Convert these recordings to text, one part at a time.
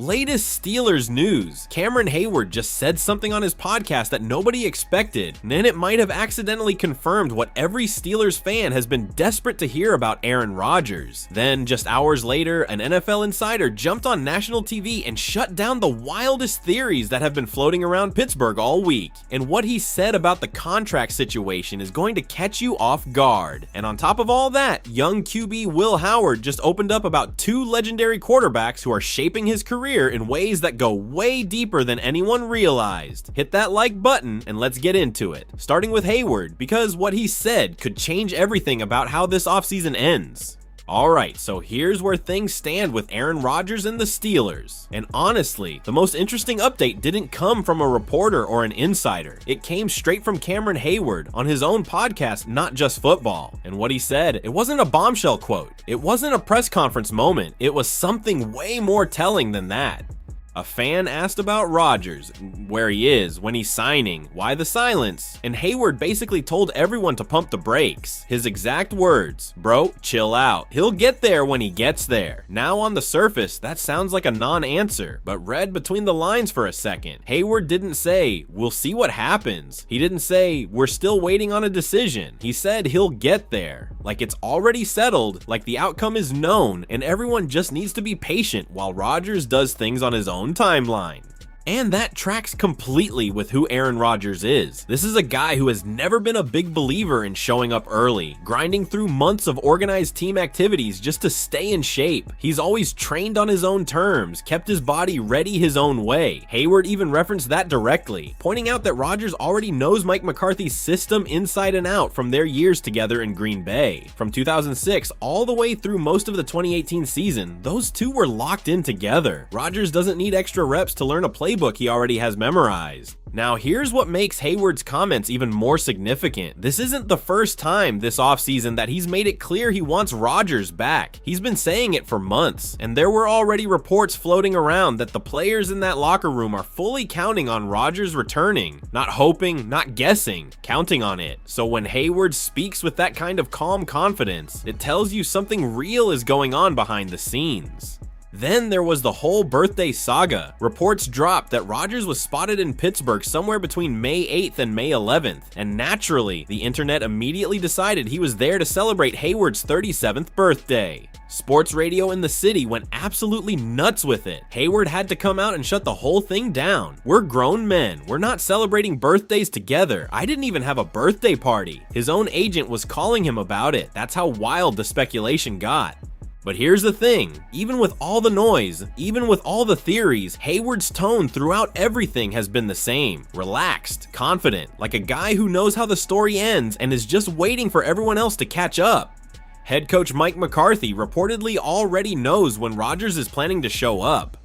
Latest Steelers news. Cameron Hayward just said something on his podcast that nobody expected, and then it might have accidentally confirmed what every Steelers fan has been desperate to hear about Aaron Rodgers. Then, just hours later, an NFL insider jumped on national TV and shut down the wildest theories that have been floating around Pittsburgh all week. And what he said about the contract situation is going to catch you off guard. And on top of all that, young QB Will Howard just opened up about two legendary quarterbacks who are shaping his career in ways that go way deeper than anyone realized. Hit that like button and let's get into it. Starting with Hayward, because what he said could change everything about how this offseason ends. Alright, so here's where things stand with Aaron Rodgers and the Steelers. And honestly, the most interesting update didn't come from a reporter or an insider. It came straight from Cameron Hayward on his own podcast, Not Just Football. And what he said, it wasn't a bombshell quote. It wasn't a press conference moment. It was something way more telling than that. A fan asked about Rodgers, where he is, when he's signing, why the silence, and Hayward basically told everyone to pump the brakes. His exact words, "Bro, chill out. He'll get there when he gets there." Now on the surface, that sounds like a non-answer, but read between the lines for a second. Hayward didn't say, "We'll see what happens." He didn't say, "We're still waiting on a decision." He said he'll get there. Like it's already settled, like the outcome is known, and everyone just needs to be patient while Rodgers does things on his own timeline. And that tracks completely with who Aaron Rodgers is. This is a guy who has never been a big believer in showing up early, grinding through months of organized team activities just to stay in shape. He's always trained on his own terms, kept his body ready his own way. Hayward even referenced that directly, pointing out that Rodgers already knows Mike McCarthy's system inside and out from their years together in Green Bay. From 2006 all the way through most of the 2018 season, those two were locked in together. Rodgers doesn't need extra reps to learn a playbook he already has memorized. Now here's what makes Hayward's comments even more significant. This isn't the first time this offseason that he's made it clear he wants Rodgers back. He's been saying it for months, and there were already reports floating around that the players in that locker room are fully counting on Rodgers returning. Not hoping, not guessing, counting on it. So when Hayward speaks with that kind of calm confidence, it tells you something real is going on behind the scenes. Then there was the whole birthday saga. Reports dropped that Rodgers was spotted in Pittsburgh somewhere between May 8th and May 11th, and naturally, the internet immediately decided he was there to celebrate Hayward's 37th birthday. Sports radio in the city went absolutely nuts with it. Hayward had to come out and shut the whole thing down. "We're grown men. We're not celebrating birthdays together. I didn't even have a birthday party." His own agent was calling him about it. That's how wild the speculation got. But here's the thing, even with all the noise, even with all the theories, Hayward's tone throughout everything has been the same. Relaxed, confident, like a guy who knows how the story ends and is just waiting for everyone else to catch up. Head coach Mike McCarthy reportedly already knows when Rodgers is planning to show up.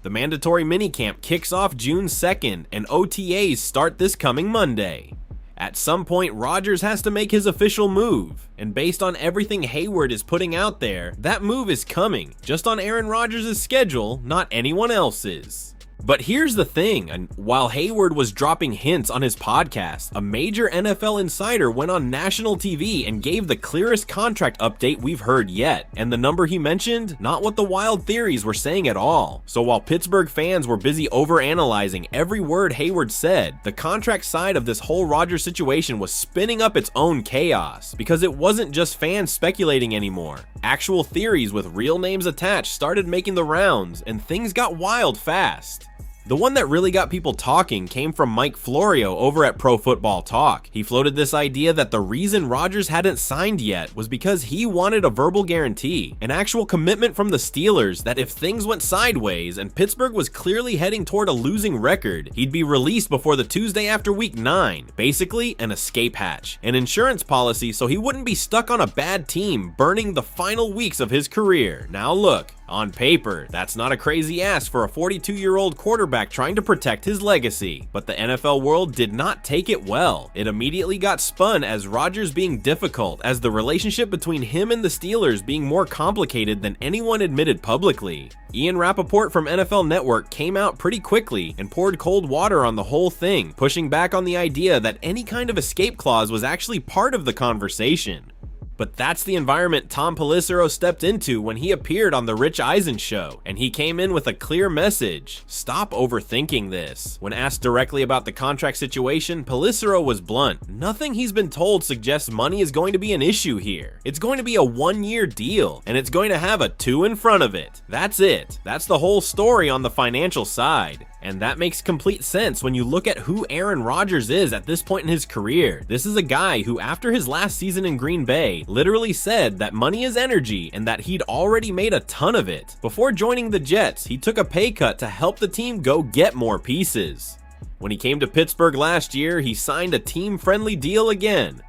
The mandatory minicamp kicks off June 2nd and OTAs start this coming Monday. At some point, Rodgers has to make his official move, and based on everything Hayward is putting out there, that move is coming, just on Aaron Rodgers' schedule, not anyone else's. But here's the thing, and while Hayward was dropping hints on his podcast, a major NFL insider went on national TV and gave the clearest contract update we've heard yet. And the number he mentioned, not what the wild theories were saying at all. So while Pittsburgh fans were busy overanalyzing every word Hayward said, the contract side of this whole Rodgers situation was spinning up its own chaos, because it wasn't just fans speculating anymore. Actual theories with real names attached started making the rounds, and things got wild fast. The one that really got people talking came from Mike Florio over at Pro Football Talk. He floated this idea that the reason Rodgers hadn't signed yet was because he wanted a verbal guarantee, an actual commitment from the Steelers that if things went sideways and Pittsburgh was clearly heading toward a losing record, he'd be released before the Tuesday after week 9. Basically, an escape hatch, an insurance policy so he wouldn't be stuck on a bad team burning the final weeks of his career. Now look, on paper, that's not a crazy ask for a 42-year-old quarterback trying to protect his legacy, but the NFL world did not take it well. It immediately got spun as Rodgers being difficult, as the relationship between him and the Steelers being more complicated than anyone admitted publicly. Ian Rappaport from NFL Network came out pretty quickly and poured cold water on the whole thing, pushing back on the idea that any kind of escape clause was actually part of the conversation. But that's the environment Tom Pelissero stepped into when he appeared on The Rich Eisen Show, and he came in with a clear message: stop overthinking this. When asked directly about the contract situation, Pelissero was blunt. Nothing he's been told suggests money is going to be an issue here. It's going to be a 1-year deal, and it's going to have a 2 in front of it. That's it. That's the whole story on the financial side. And that makes complete sense when you look at who Aaron Rodgers is at this point in his career. This is a guy who, after his last season in Green Bay, literally said that money is energy and that he'd already made a ton of it. Before joining the Jets, he took a pay cut to help the team go get more pieces. When he came to Pittsburgh last year, he signed a team-friendly deal again.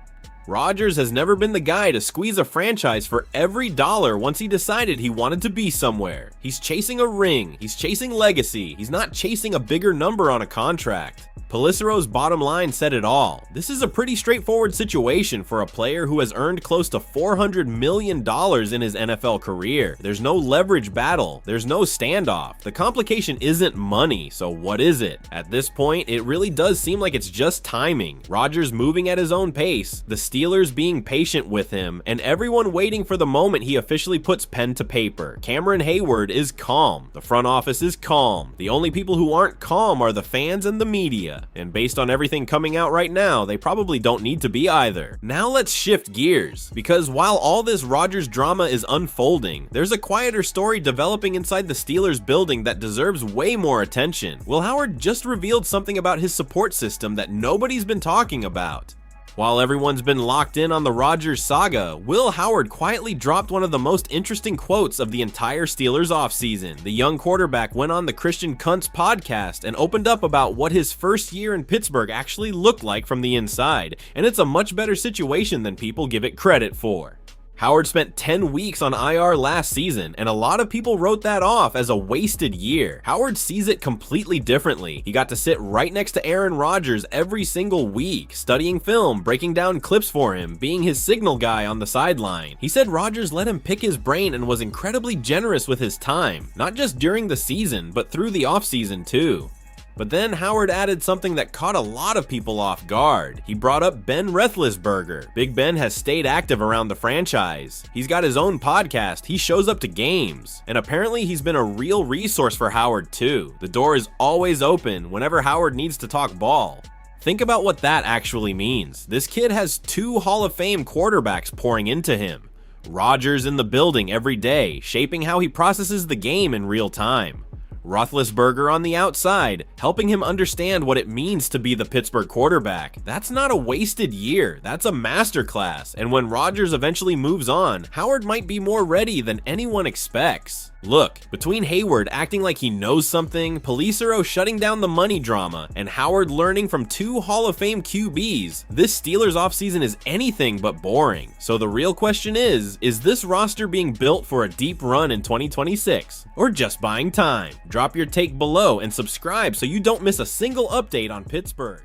Rodgers has never been the guy to squeeze a franchise for every dollar once he decided he wanted to be somewhere. He's chasing a ring, he's chasing legacy, he's not chasing a bigger number on a contract. Pelissero's bottom line said it all. This is a pretty straightforward situation for a player who has earned close to $400 million in his NFL career. There's no leverage battle, there's no standoff. The complication isn't money, so what is it? At this point, it really does seem like it's just timing. Rodgers moving at his own pace, the Steelers being patient with him, and everyone waiting for the moment he officially puts pen to paper. Cameron Hayward is calm. The front office is calm. The only people who aren't calm are the fans and the media. And based on everything coming out right now, they probably don't need to be either. Now let's shift gears, because while all this Rodgers drama is unfolding, there's a quieter story developing inside the Steelers building that deserves way more attention. Will Howard just revealed something about his support system that nobody's been talking about. While everyone's been locked in on the Rodgers saga, Will Howard quietly dropped one of the most interesting quotes of the entire Steelers offseason. The young quarterback went on the Christian Kuntz podcast and opened up about what his first year in Pittsburgh actually looked like from the inside, and it's a much better situation than people give it credit for. Howard spent 10 weeks on IR last season, and a lot of people wrote that off as a wasted year. Howard sees it completely differently. He got to sit right next to Aaron Rodgers every single week, studying film, breaking down clips for him, being his signal guy on the sideline. He said Rodgers let him pick his brain and was incredibly generous with his time, not just during the season, but through the offseason too. But then Howard added something that caught a lot of people off guard. He brought up Ben Roethlisberger. Big Ben has stayed active around the franchise. He's got his own podcast, he shows up to games, and apparently he's been a real resource for Howard too. The door is always open whenever Howard needs to talk ball. Think about what that actually means. This kid has 2 Hall of Fame quarterbacks pouring into him. Rodgers in the building every day, shaping how he processes the game in real time. Roethlisberger on the outside, helping him understand what it means to be the Pittsburgh quarterback. That's not a wasted year, that's a masterclass, and when Rodgers eventually moves on, Howard might be more ready than anyone expects. Look, between Hayward acting like he knows something, Pelissero shutting down the money drama, and Howard learning from 2 Hall of Fame QBs, this Steelers offseason is anything but boring. So the real question is this roster being built for a deep run in 2026, or just buying time? Drop your take below and subscribe so you don't miss a single update on Pittsburgh.